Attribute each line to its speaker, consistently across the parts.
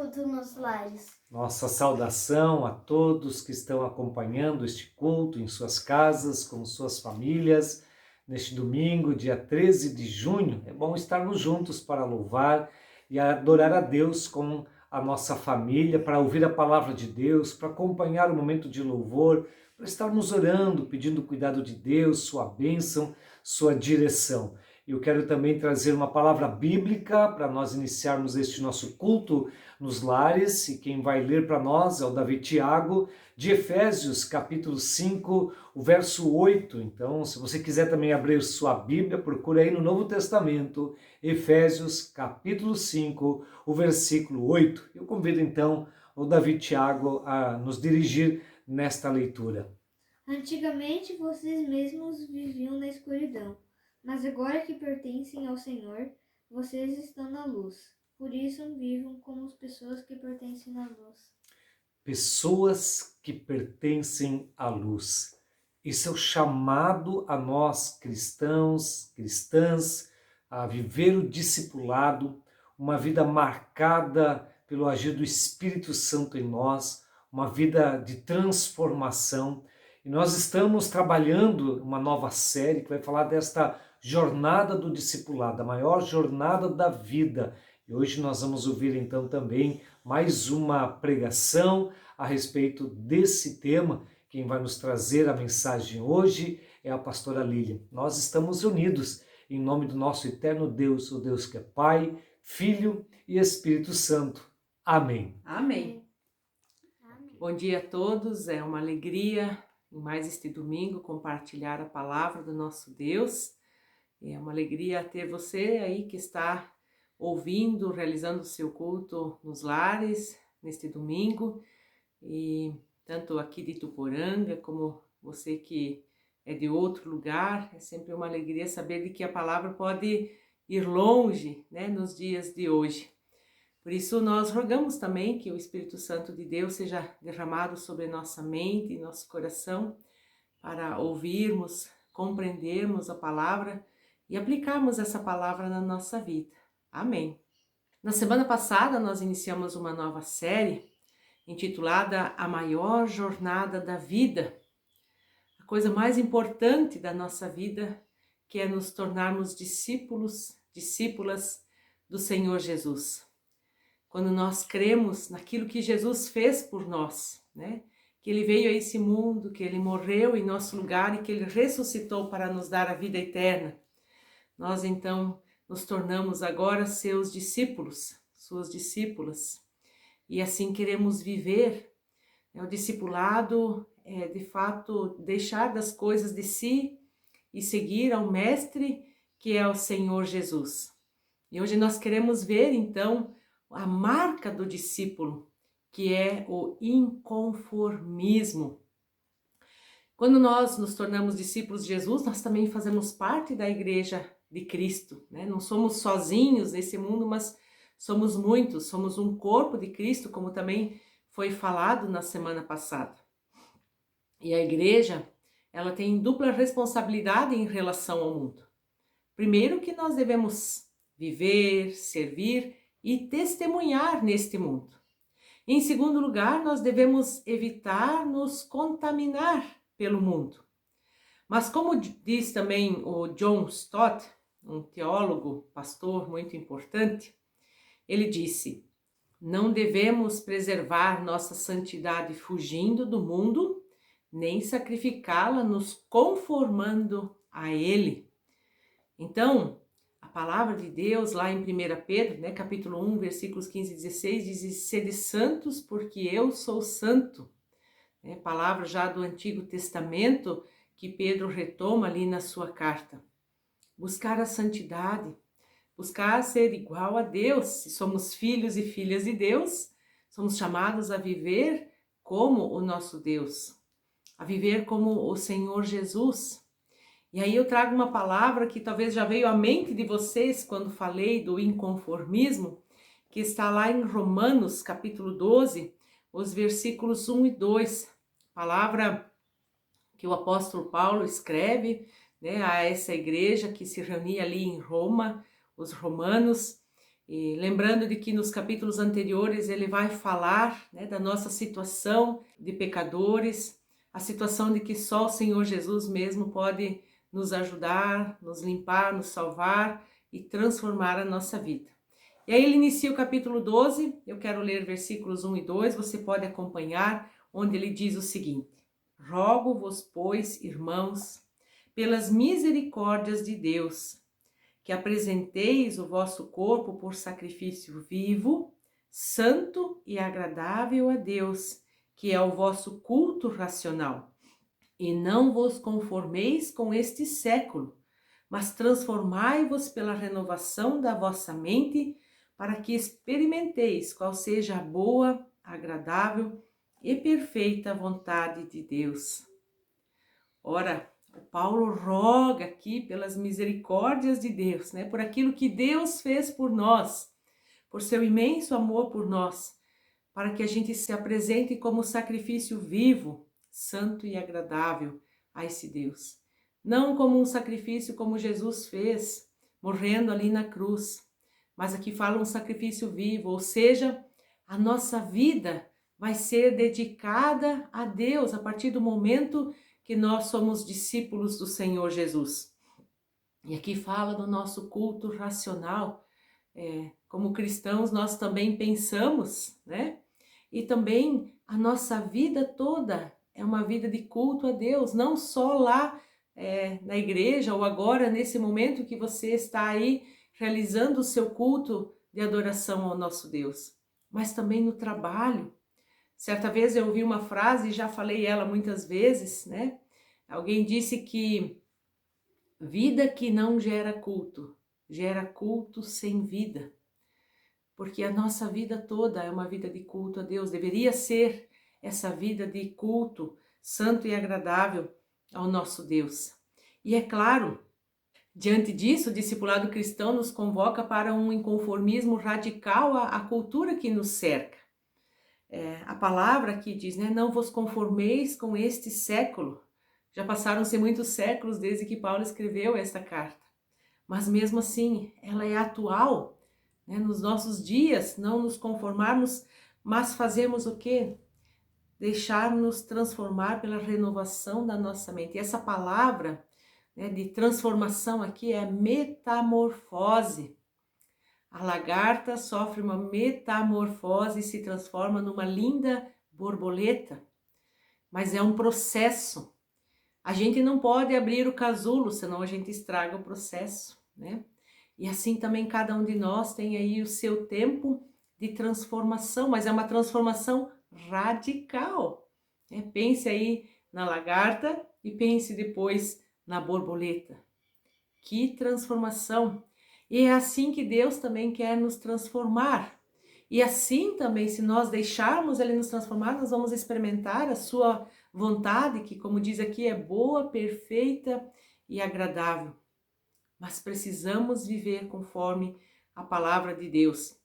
Speaker 1: culto nos lares.
Speaker 2: Nossa saudação a todos que estão acompanhando este culto em suas casas, com suas famílias, neste domingo, dia 13 de junho. É bom estarmos juntos para louvar e adorar a Deus com a nossa família, para ouvir a palavra de Deus, para acompanhar o momento de louvor, para estarmos orando, pedindo o cuidado de Deus, sua bênção, sua direção. Eu quero também trazer uma palavra bíblica para nós iniciarmos este nosso culto nos lares, e quem vai ler para nós é o Davi Tiago, de Efésios, capítulo 5, o verso 8. Então, se você quiser também abrir sua Bíblia, procura aí no Novo Testamento, Efésios, capítulo 5, o versículo 8. Eu convido então o Davi Tiago a nos dirigir nesta leitura.
Speaker 3: Antigamente vocês mesmos viviam na escuridão, mas agora que pertencem ao Senhor, vocês estão na luz. Por isso vivam como as pessoas que pertencem à luz.
Speaker 2: Pessoas que pertencem à luz. Isso é o chamado a nós cristãos, cristãs, a viver o discipulado, uma vida marcada pelo agir do Espírito Santo em nós, uma vida de transformação. E nós estamos trabalhando uma nova série que vai falar desta jornada do discipulado, a maior jornada da vida. E hoje nós vamos ouvir então também mais uma pregação a respeito desse tema. Quem vai nos trazer a mensagem hoje é a pastora Lília. Nós estamos unidos em nome do nosso eterno Deus, o Deus que é Pai, Filho e Espírito Santo. Amém.
Speaker 4: Amém.
Speaker 1: Amém.
Speaker 4: Bom dia a todos, é uma alegria em mais este domingo compartilhar a palavra do nosso Deus. É uma alegria ter você aí que está ouvindo, realizando o seu culto nos lares neste domingo, e tanto aqui de Ituporanga como você que é de outro lugar. É sempre uma alegria saber de que a palavra pode ir longe, né, nos dias de hoje. Por isso nós rogamos também que o Espírito Santo de Deus seja derramado sobre nossa mente e nosso coração para ouvirmos, compreendermos a palavra e aplicarmos essa palavra na nossa vida. Amém. Na semana passada nós iniciamos uma nova série intitulada A Maior Jornada da Vida. A coisa mais importante da nossa vida, que é nos tornarmos discípulos, discípulas do Senhor Jesus. Quando nós cremos naquilo que Jesus fez por nós, né? Que Ele veio a esse mundo, que Ele morreu em nosso lugar e que Ele ressuscitou para nos dar a vida eterna. Nós então nos tornamos agora seus discípulos, suas discípulas, e assim queremos viver. O discipulado é, de fato, deixar das coisas de si e seguir ao Mestre, que é o Senhor Jesus. E hoje nós queremos ver, então, a marca do discípulo, que é o inconformismo. Quando nós nos tornamos discípulos de Jesus, nós também fazemos parte da Igreja de Cristo, né? Não somos sozinhos nesse mundo, mas somos muitos, somos um corpo de Cristo, como também foi falado na semana passada. E a igreja, ela tem dupla responsabilidade em relação ao mundo. Primeiro, que nós devemos viver, servir e testemunhar neste mundo. Em segundo lugar, nós devemos evitar nos contaminar pelo mundo. Mas como diz também o John Stott, um teólogo, pastor muito importante, ele disse: não devemos preservar nossa santidade fugindo do mundo, nem sacrificá-la nos conformando a ele. Então, a palavra de Deus lá em 1 Pedro, né, capítulo 1, versículos 15 e 16, diz: sede santos porque eu sou santo. É palavra já do Antigo Testamento que Pedro retoma ali na sua carta. Buscar a santidade, buscar ser igual a Deus. Se somos filhos e filhas de Deus, somos chamados a viver como o nosso Deus, a viver como o Senhor Jesus. E aí eu trago uma palavra que talvez já veio à mente de vocês quando falei do inconformismo, que está lá em Romanos, capítulo 12, os versículos 1 e 2. Palavra que o apóstolo Paulo escreve, né, a essa igreja que se reunia ali em Roma, os romanos, E lembrando de que nos capítulos anteriores ele vai falar, né, da nossa situação de pecadores, a situação de que só o Senhor Jesus mesmo pode nos ajudar, nos limpar, nos salvar e transformar a nossa vida. E aí ele inicia o capítulo 12, eu quero ler versículos 1 e 2, você pode acompanhar, onde ele diz o seguinte: Rogo-vos, pois, irmãos, pelas misericórdias de Deus, que apresenteis o vosso corpo por sacrifício vivo, santo e agradável a Deus, que é o vosso culto racional. E não vos conformeis com este século, mas transformai-vos pela renovação da vossa mente, para que experimenteis qual seja a boa, agradável e perfeita vontade de Deus. Ora, o Paulo roga aqui pelas misericórdias de Deus, né? Por aquilo que Deus fez por nós, por seu imenso amor por nós, para que a gente se apresente como sacrifício vivo, santo e agradável a esse Deus. Não como um sacrifício como Jesus fez, morrendo ali na cruz, mas aqui fala um sacrifício vivo, ou seja, a nossa vida vai ser dedicada a Deus a partir do momento que nós somos discípulos do Senhor Jesus. E aqui fala do nosso culto racional. Como cristãos, nós também pensamos, né? E também a nossa vida toda é uma vida de culto a Deus, não só lá na igreja ou agora, nesse momento que você está aí realizando o seu culto de adoração ao nosso Deus, mas também no trabalho. Certa vez eu ouvi uma frase, e já falei ela muitas vezes, né? Alguém disse que vida que não gera culto sem vida. Porque a nossa vida toda é uma vida de culto a Deus, deveria ser essa vida de culto santo e agradável ao nosso Deus. E é claro, diante disso, o discipulado cristão nos convoca para um inconformismo radical à cultura que nos cerca. A palavra aqui diz, né, não vos conformeis com este século. Já passaram-se muitos séculos desde que Paulo escreveu esta carta. Mas mesmo assim, ela é atual, né, nos nossos dias, não nos conformarmos, mas fazermos o quê? Deixar-nos transformar pela renovação da nossa mente. E essa palavra, né, de transformação aqui é metamorfose. A lagarta sofre uma metamorfose e se transforma numa linda borboleta, mas é um processo. A gente não pode abrir o casulo, senão a gente estraga o processo, né? E assim também cada um de nós tem aí o seu tempo de transformação, mas é uma transformação radical, né? Pense aí na lagarta e pense depois na borboleta. Que transformação! E é assim que Deus também quer nos transformar. E assim também, se nós deixarmos Ele nos transformar, nós vamos experimentar a sua vontade, que, como diz aqui, é boa, perfeita e agradável. Mas precisamos viver conforme a palavra de Deus.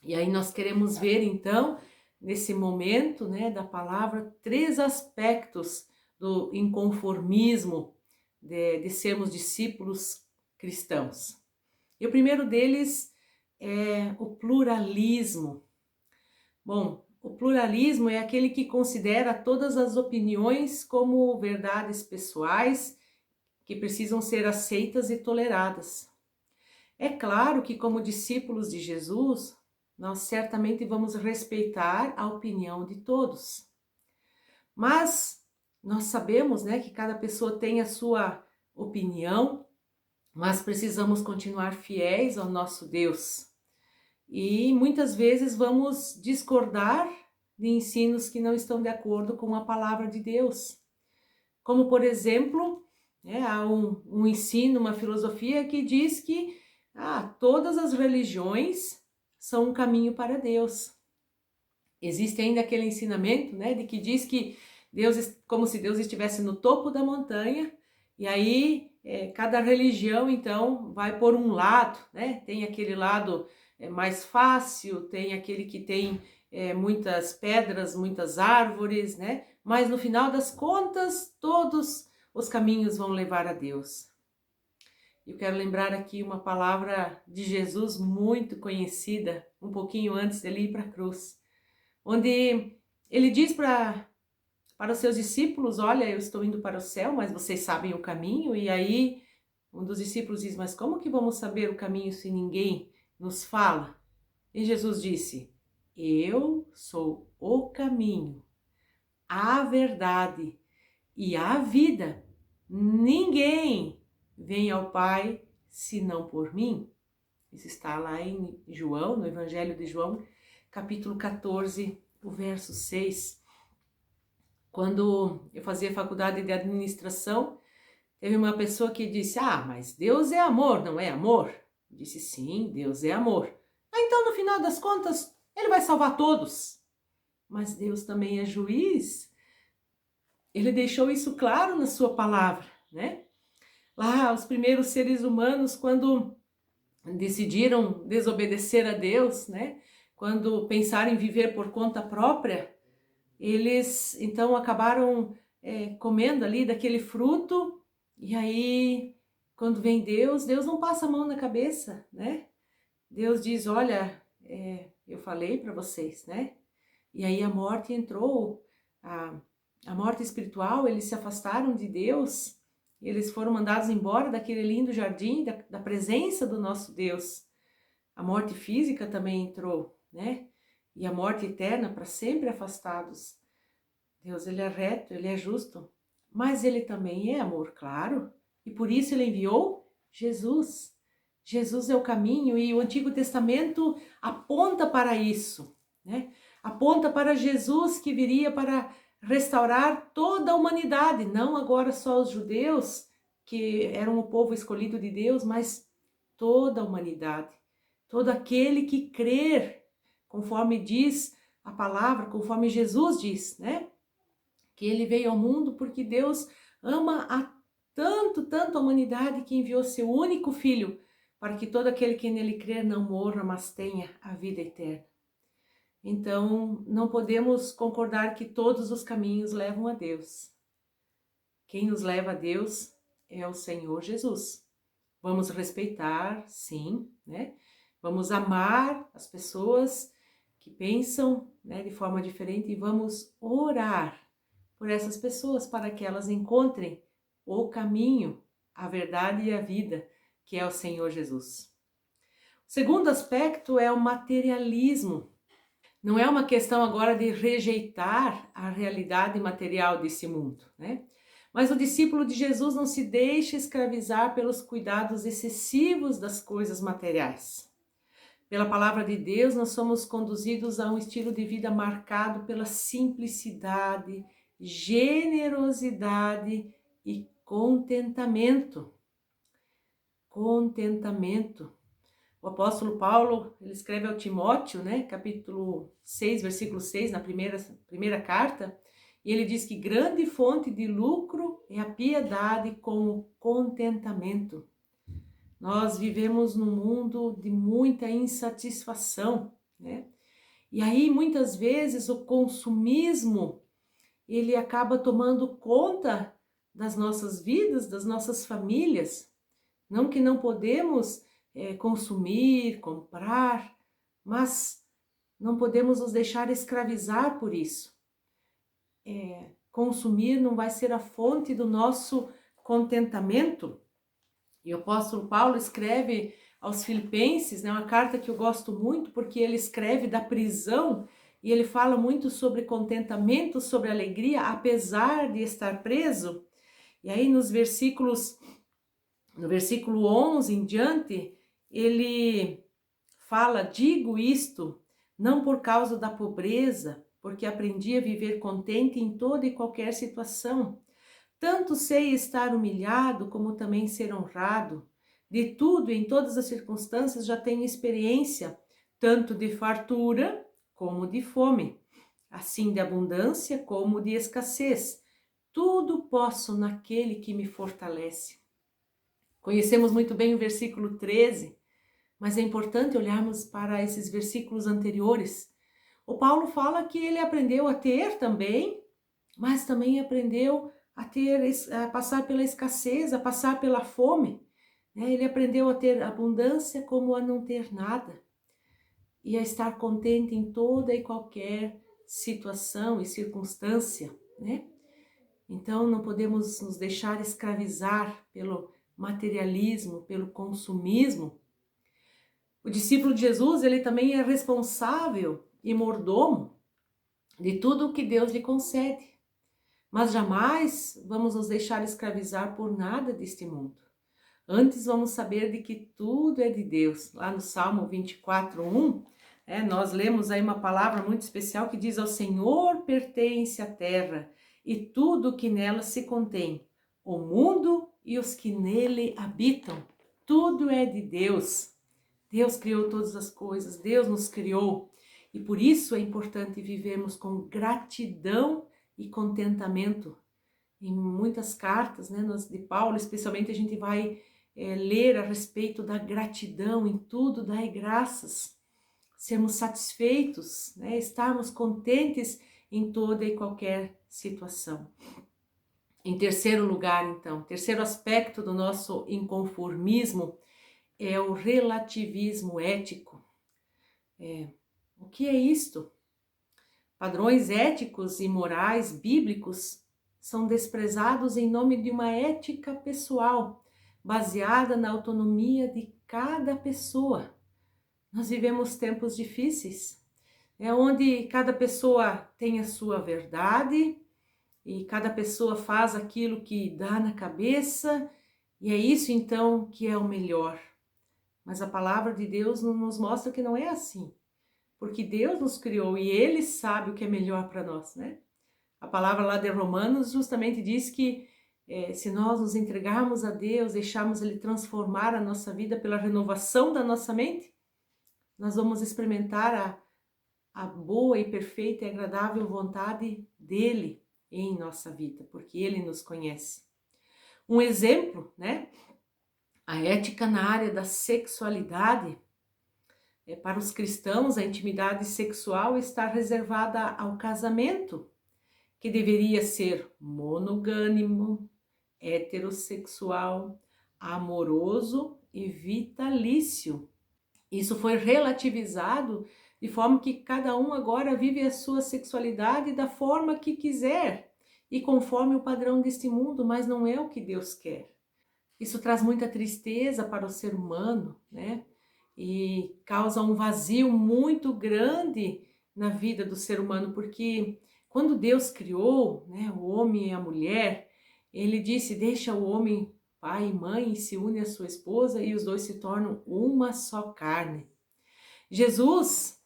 Speaker 4: E aí nós queremos ver, então, nesse momento, né, da palavra, 3 aspectos do inconformismo, de sermos discípulos cristãos. E o primeiro deles é o pluralismo. Bom, o pluralismo é aquele que considera todas as opiniões como verdades pessoais que precisam ser aceitas e toleradas. É claro que, como discípulos de Jesus, nós certamente vamos respeitar a opinião de todos. Mas nós sabemos, né, que cada pessoa tem a sua opinião, mas precisamos continuar fiéis ao nosso Deus. E muitas vezes vamos discordar de ensinos que não estão de acordo com a palavra de Deus. Como, por exemplo, há um ensino, uma filosofia que diz que todas as religiões são um caminho para Deus. Existe ainda aquele ensinamento, né, de que diz que Deus, como se Deus estivesse no topo da montanha, e aí cada religião, então, vai por um lado, né? Tem aquele lado mais fácil, tem aquele que tem muitas pedras, muitas árvores, né? Mas no final das contas, todos os caminhos vão levar a Deus. Eu quero lembrar aqui uma palavra de Jesus muito conhecida, um pouquinho antes dele ir para a cruz, onde ele diz para os seus discípulos: olha, eu estou indo para o céu, mas vocês sabem o caminho. E aí um dos discípulos diz: mas como que vamos saber o caminho se ninguém nos fala? E Jesus disse: eu sou o caminho, a verdade e a vida. Ninguém vem ao Pai senão por mim. Isso está lá em João, no Evangelho de João, capítulo 14, o verso 6. Quando eu fazia faculdade de administração, teve uma pessoa que disse: ah, mas Deus é amor, não é amor? Eu disse: sim, Deus é amor. Ah, então no final das contas, Ele vai salvar todos. Mas Deus também é juiz. Ele deixou isso claro na sua palavra, né? Lá, os primeiros seres humanos, quando decidiram desobedecer a Deus, né? Quando pensaram em viver por conta própria, eles então acabaram comendo ali daquele fruto. E aí, quando vem Deus, Deus não passa a mão na cabeça, né? Deus diz: olha, eu falei para vocês, né? E aí a morte entrou, a morte espiritual, eles se afastaram de Deus, eles foram mandados embora daquele lindo jardim, da presença do nosso Deus. A morte física também entrou, né? E a morte eterna, para sempre afastados. Deus, Ele é reto, Ele é justo, mas Ele também é amor, claro. E por isso Ele enviou Jesus. Jesus é o caminho, e o Antigo Testamento aponta para isso, né? Aponta para Jesus, que viria para restaurar toda a humanidade, não agora só os judeus, que eram o povo escolhido de Deus, mas toda a humanidade, todo aquele que crer, conforme diz a palavra, conforme Jesus diz, né? Que Ele veio ao mundo porque Deus ama tanto a humanidade, que enviou seu único Filho, para que todo aquele que nele crer não morra, mas tenha a vida eterna. Então, não podemos concordar que todos os caminhos levam a Deus. Quem nos leva a Deus é o Senhor Jesus. Vamos respeitar, sim, né? Vamos amar as pessoas que pensam, né, de forma diferente, e vamos orar por essas pessoas para que elas encontrem o caminho, a verdade e a vida, que é o Senhor Jesus. O segundo aspecto é o materialismo. Não é uma questão agora de rejeitar a realidade material desse mundo, né? Mas o discípulo de Jesus não se deixa escravizar pelos cuidados excessivos das coisas materiais. Pela palavra de Deus, nós somos conduzidos a um estilo de vida marcado pela simplicidade, generosidade e contentamento. Contentamento. O apóstolo Paulo, ele escreve ao Timóteo, né, capítulo 6, versículo 6, na primeira carta, e ele diz que grande fonte de lucro é a piedade com o contentamento. Nós vivemos num mundo de muita insatisfação, né? E aí, muitas vezes, o consumismo, ele acaba tomando conta das nossas vidas, das nossas famílias. Não que não podemos consumir, comprar, mas não podemos nos deixar escravizar por isso. Consumir não vai ser a fonte do nosso contentamento. E o apóstolo Paulo escreve aos Filipenses, né, uma carta que eu gosto muito, porque ele escreve da prisão e ele fala muito sobre contentamento, sobre alegria, apesar de estar preso. E aí no versículo 11 em diante, ele fala: digo isto não por causa da pobreza, porque aprendi a viver contente em toda e qualquer situação. Tanto sei estar humilhado, como também ser honrado. De tudo, em todas as circunstâncias, já tenho experiência, tanto de fartura como de fome, assim de abundância como de escassez. Tudo posso naquele que me fortalece. Conhecemos muito bem o versículo 13, mas é importante olharmos para esses versículos anteriores. O Paulo fala que ele aprendeu a ter também, mas também aprendeu a passar pela escassez, a passar pela fome. né? Ele aprendeu a ter abundância como a não ter nada e a estar contente em toda e qualquer situação e circunstância, né? Então não podemos nos deixar escravizar pelo materialismo, pelo consumismo. O discípulo de Jesus, ele também é responsável e mordomo de tudo o que Deus lhe concede. Mas jamais vamos nos deixar escravizar por nada deste mundo. Antes vamos saber de que tudo é de Deus. Lá no Salmo 24:1, nós lemos aí uma palavra muito especial que diz: ao Senhor pertence a terra e tudo o que nela se contém, o mundo e os que nele habitam. Tudo é de Deus. Deus criou todas as coisas, Deus nos criou. E por isso é importante vivermos com gratidão e contentamento. Em muitas cartas, né, de Paulo, especialmente, a gente vai ler a respeito da gratidão. Em tudo dai graças, sermos satisfeitos, né, estarmos contentes em toda e qualquer situação. Em terceiro lugar, então, terceiro aspecto do nosso inconformismo é o relativismo ético. O que é isto? Padrões éticos e morais bíblicos são desprezados em nome de uma ética pessoal, baseada na autonomia de cada pessoa. Nós vivemos tempos difíceis, onde cada pessoa tem a sua verdade e cada pessoa faz aquilo que dá na cabeça, e é isso então que é o melhor. Mas a palavra de Deus nos mostra que não é assim, porque Deus nos criou e Ele sabe o que é melhor para nós, né? A palavra lá de Romanos justamente diz que se nós nos entregarmos a Deus, deixarmos Ele transformar a nossa vida pela renovação da nossa mente, nós vamos experimentar a boa e perfeita e agradável vontade dEle em nossa vida, porque Ele nos conhece. Um exemplo, né? A ética na área da sexualidade. Para os cristãos, a intimidade sexual está reservada ao casamento, que deveria ser monogâmico, heterossexual, amoroso e vitalício. Isso foi relativizado de forma que cada um agora vive a sua sexualidade da forma que quiser e conforme o padrão deste mundo, mas não é o que Deus quer. Isso traz muita tristeza para o ser humano, né? E causa um vazio muito grande na vida do ser humano, porque quando Deus criou, né, o homem e a mulher, Ele disse: deixa o homem pai e mãe e se une à sua esposa e os dois se tornam uma só carne. Jesus,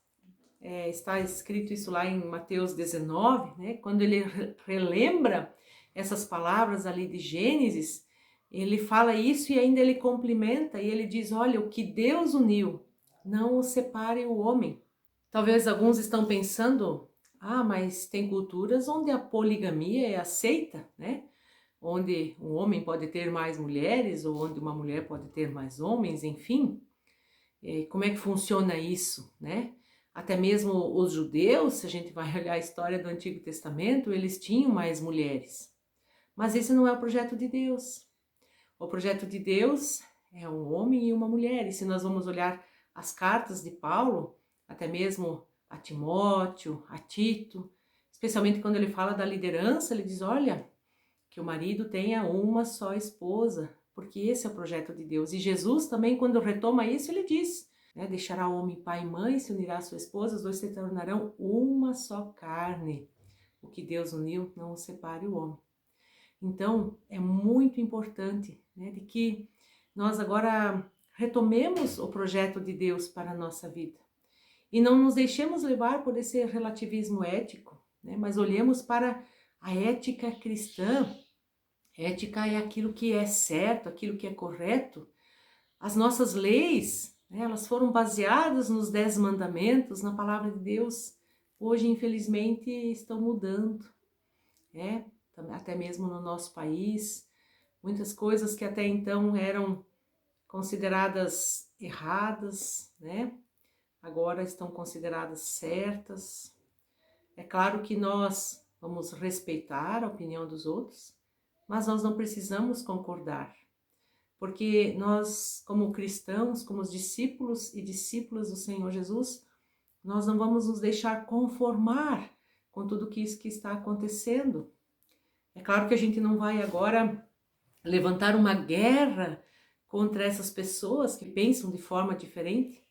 Speaker 4: está escrito isso lá em Mateus 19, né, quando ele relembra essas palavras ali de Gênesis, ele fala isso e ainda ele complementa e ele diz: olha, o que Deus uniu, não o separe o homem. Talvez alguns estão pensando: mas tem culturas onde a poligamia é aceita, né? Onde um homem pode ter mais mulheres ou onde uma mulher pode ter mais homens, enfim. Como é que funciona isso, né? Até mesmo os judeus, se a gente vai olhar a história do Antigo Testamento, eles tinham mais mulheres. Mas esse não é o projeto de Deus. O projeto de Deus é um homem e uma mulher. E se nós vamos olhar as cartas de Paulo, até mesmo a Timóteo, a Tito, especialmente quando ele fala da liderança, ele diz: olha, que o marido tenha uma só esposa, porque esse é o projeto de Deus. E Jesus também, quando retoma isso, ele diz, né, deixará o homem pai e mãe, se unirá à sua esposa, os dois se tornarão uma só carne. O que Deus uniu, não o separe o homem. Então, é muito importante, né, de que nós agora retomemos o projeto de Deus para a nossa vida. E não nos deixemos levar por esse relativismo ético, né, mas olhemos para a ética cristã. Ética é aquilo que é certo, aquilo que é correto. As nossas leis, né, elas foram baseadas nos 10 mandamentos, na palavra de Deus. Hoje, infelizmente, estão mudando, né? Até mesmo no nosso país, muitas coisas que até então eram consideradas erradas, né? Agora estão consideradas certas. É claro que nós vamos respeitar a opinião dos outros, mas nós não precisamos concordar, porque nós, como cristãos, como os discípulos e discípulas do Senhor Jesus, nós não vamos nos deixar conformar com tudo isso que está acontecendo. É claro que a gente não vai agora levantar uma guerra contra essas pessoas que pensam de forma diferente,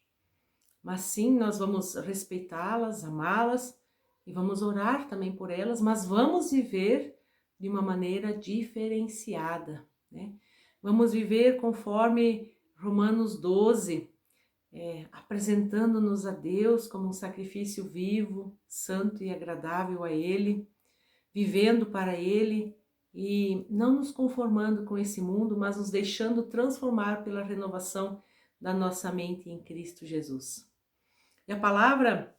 Speaker 4: mas sim, nós vamos respeitá-las, amá-las e vamos orar também por elas, mas vamos viver de uma maneira diferenciada, né? Vamos viver conforme Romanos 12, apresentando-nos a Deus como um sacrifício vivo, santo e agradável a Ele, vivendo para Ele e não nos conformando com esse mundo, mas nos deixando transformar pela renovação da nossa mente em Cristo Jesus. E a palavra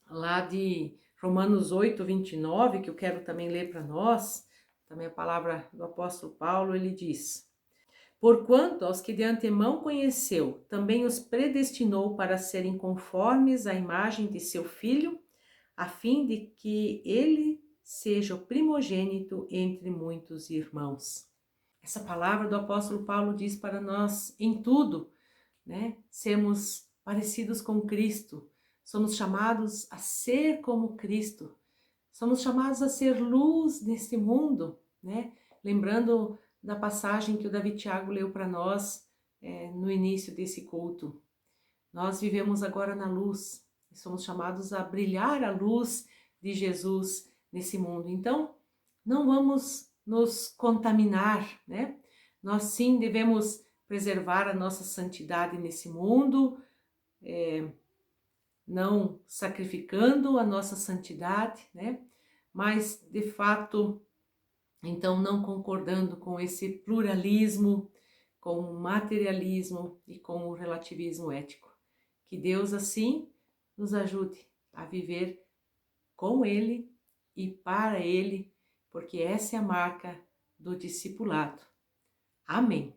Speaker 4: lá de Romanos 8, 29, que eu quero também ler para nós, também a palavra do apóstolo Paulo, ele diz: porquanto aos que de antemão conheceu, também os predestinou para serem conformes à imagem de seu Filho, a fim de que ele seja o primogênito entre muitos irmãos. Essa palavra do apóstolo Paulo diz para nós, em tudo, né, sermos parecidos com Cristo. Somos chamados a ser como Cristo. Somos chamados a ser luz neste mundo, né? Lembrando da passagem que o Davi Thiago leu para nós no início desse culto. Nós vivemos agora na luz e somos chamados a brilhar a luz de Jesus nesse mundo. Então, não vamos nos contaminar, né? Nós sim devemos preservar a nossa santidade nesse mundo, não sacrificando a nossa santidade, né? Mas, de fato, então não concordando com esse pluralismo, com o materialismo e com o relativismo ético. Que Deus, assim, nos ajude a viver com Ele e para Ele, porque essa é a marca do discipulado. Amém.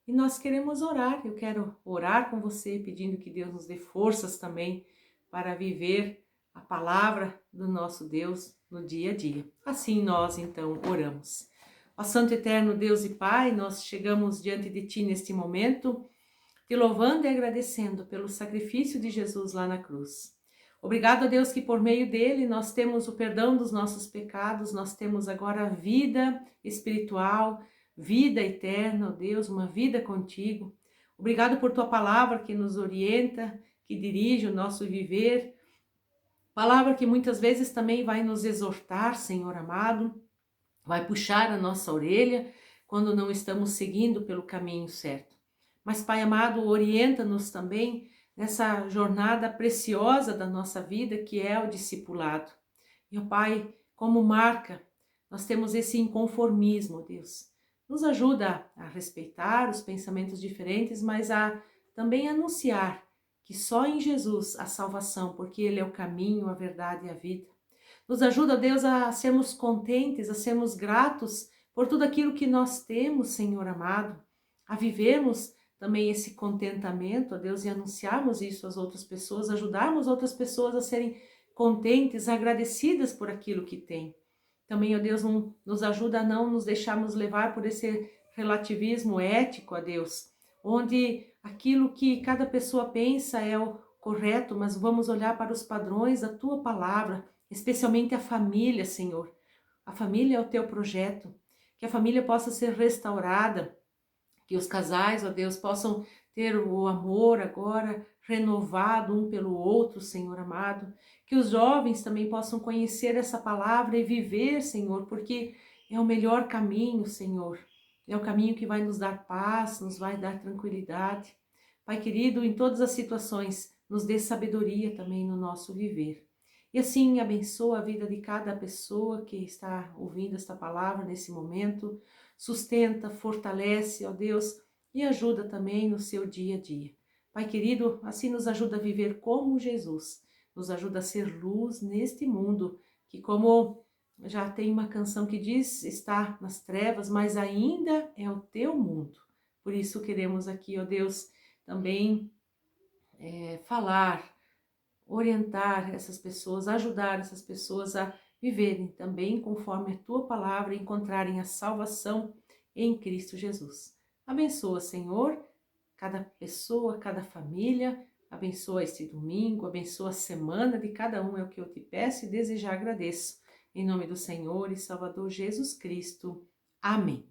Speaker 4: E nós queremos orar, eu quero orar com você, pedindo que Deus nos dê forças também para viver a palavra do nosso Deus no dia a dia. Assim nós, então, oramos. Ó Santo Eterno Deus e Pai, nós chegamos diante de Ti neste momento, te louvando e agradecendo pelo sacrifício de Jesus lá na cruz. Obrigado a Deus que por meio dele nós temos o perdão dos nossos pecados, nós temos agora a vida espiritual, vida eterna, ó Deus, uma vida contigo. Obrigado por tua palavra que nos orienta, que dirige o nosso viver, palavra que muitas vezes também vai nos exortar, Senhor amado, vai puxar a nossa orelha quando não estamos seguindo pelo caminho certo. Mas, Pai amado, orienta-nos também nessa jornada preciosa da nossa vida, que é o discipulado. E, ó Pai, como marca, nós temos esse inconformismo, Deus. Nos ajuda a respeitar os pensamentos diferentes, mas a também anunciar que só em Jesus há salvação, porque Ele é o caminho, a verdade e a vida. Nos ajuda, Deus, a sermos contentes, a sermos gratos por tudo aquilo que nós temos, Senhor amado, a vivermos também esse contentamento, ó Deus, e anunciarmos isso às outras pessoas, ajudarmos outras pessoas a serem contentes, agradecidas por aquilo que têm. Também, ó Deus, nos ajuda a não nos deixarmos levar por esse relativismo ético, ó Deus, onde aquilo que cada pessoa pensa é o correto, mas vamos olhar para os padrões da Tua palavra, especialmente a família, Senhor. A família é o Teu projeto, que a família possa ser restaurada, que os casais, ó Deus, possam ter o amor agora renovado um pelo outro, Senhor amado. Que os jovens também possam conhecer essa palavra e viver, Senhor, porque é o melhor caminho, Senhor. É o caminho que vai nos dar paz, nos vai dar tranquilidade. Pai querido, em todas as situações, nos dê sabedoria também no nosso viver. E assim abençoa a vida de cada pessoa que está ouvindo esta palavra nesse momento. Sustenta, fortalece, ó Deus, e ajuda também no seu dia a dia. Pai querido, assim nos ajuda a viver como Jesus, nos ajuda a ser luz neste mundo, que como já tem uma canção que diz, está nas trevas, mas ainda é o teu mundo. Por isso queremos aqui, ó Deus, também falar, orientar essas pessoas, ajudar essas pessoas a viverem também conforme a tua palavra e encontrarem a salvação em Cristo Jesus. Abençoa, Senhor, cada pessoa, cada família, abençoa este domingo, abençoa a semana de cada um, é o que eu te peço e desejar agradeço. Em nome do Senhor e Salvador Jesus Cristo. Amém.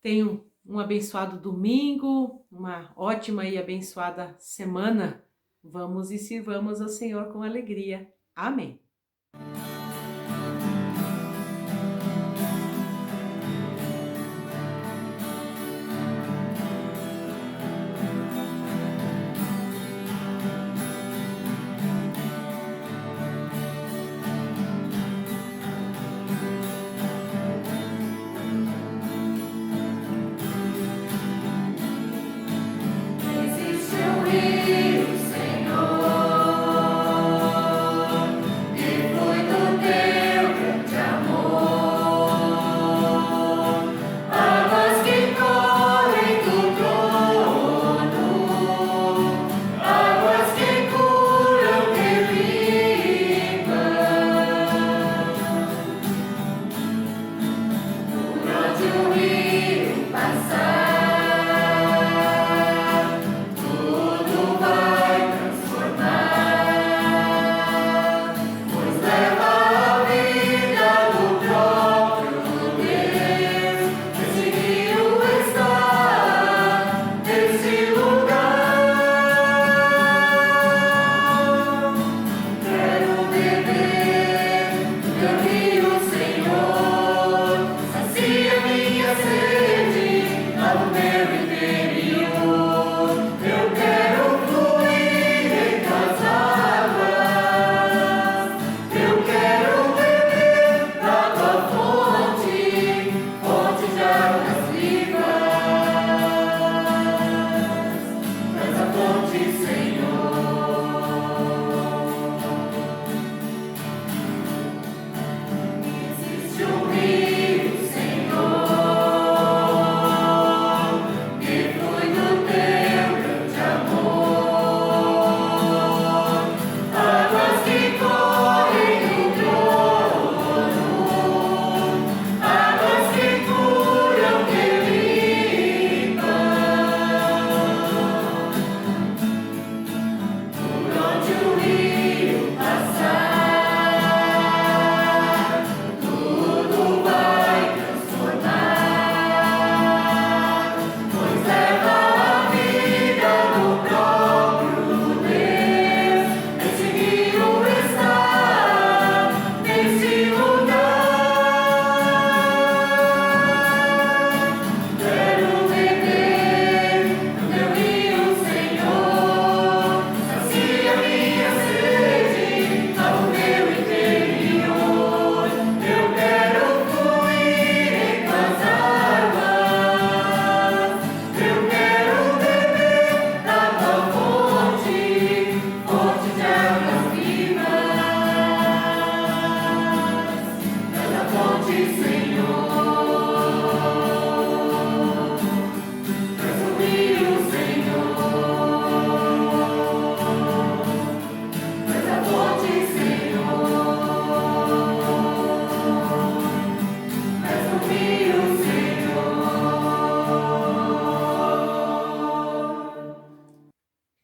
Speaker 4: Tenham um abençoado domingo, uma ótima e abençoada semana. Vamos e sirvamos ao Senhor com alegria. Amém.
Speaker 5: Existe um rio, Senhor, que flui do teu grande amor. Águas que correm do trono, águas que curam, que limpam. Por onde o rio passar,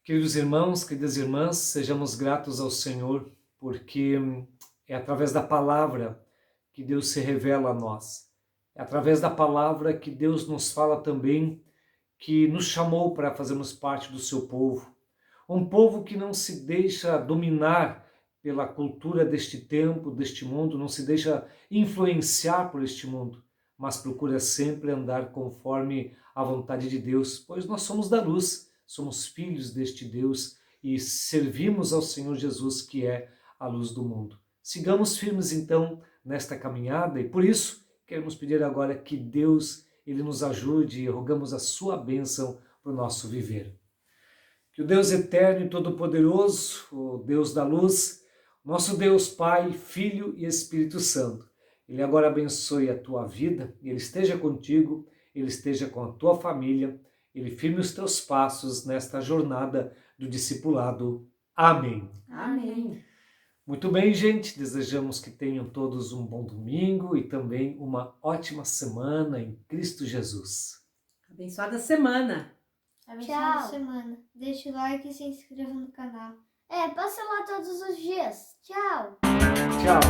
Speaker 2: Queridos irmãos, queridas irmãs, sejamos gratos ao Senhor, porque é através da palavra que Deus se revela a nós. É através da palavra que Deus nos fala também, que nos chamou para fazermos parte do seu povo. Um povo que não se deixa dominar pela cultura deste tempo, deste mundo, não se deixa influenciar por este mundo, mas procura sempre andar conforme a vontade de Deus, pois nós somos da luz. Somos filhos deste Deus e servimos ao Senhor Jesus, que é a luz do mundo. Sigamos firmes então nesta caminhada e por isso queremos pedir agora que Deus ele nos ajude e rogamos a sua bênção para o nosso viver. Que o Deus eterno e todo-poderoso, o Deus da luz, nosso Deus Pai, Filho e Espírito Santo, ele agora abençoe a tua vida, ele esteja contigo, ele esteja com a tua família, ele firme os teus passos nesta jornada do discipulado. Amém.
Speaker 1: Amém.
Speaker 2: Muito bem, gente. Desejamos que tenham todos um bom domingo e também uma ótima semana em Cristo Jesus.
Speaker 4: Abençoada semana!
Speaker 3: Abençoada
Speaker 1: Tchau.
Speaker 3: semana. Deixe o like e se inscreva no canal.
Speaker 1: Passa lá todos os dias. Tchau.
Speaker 2: Tchau.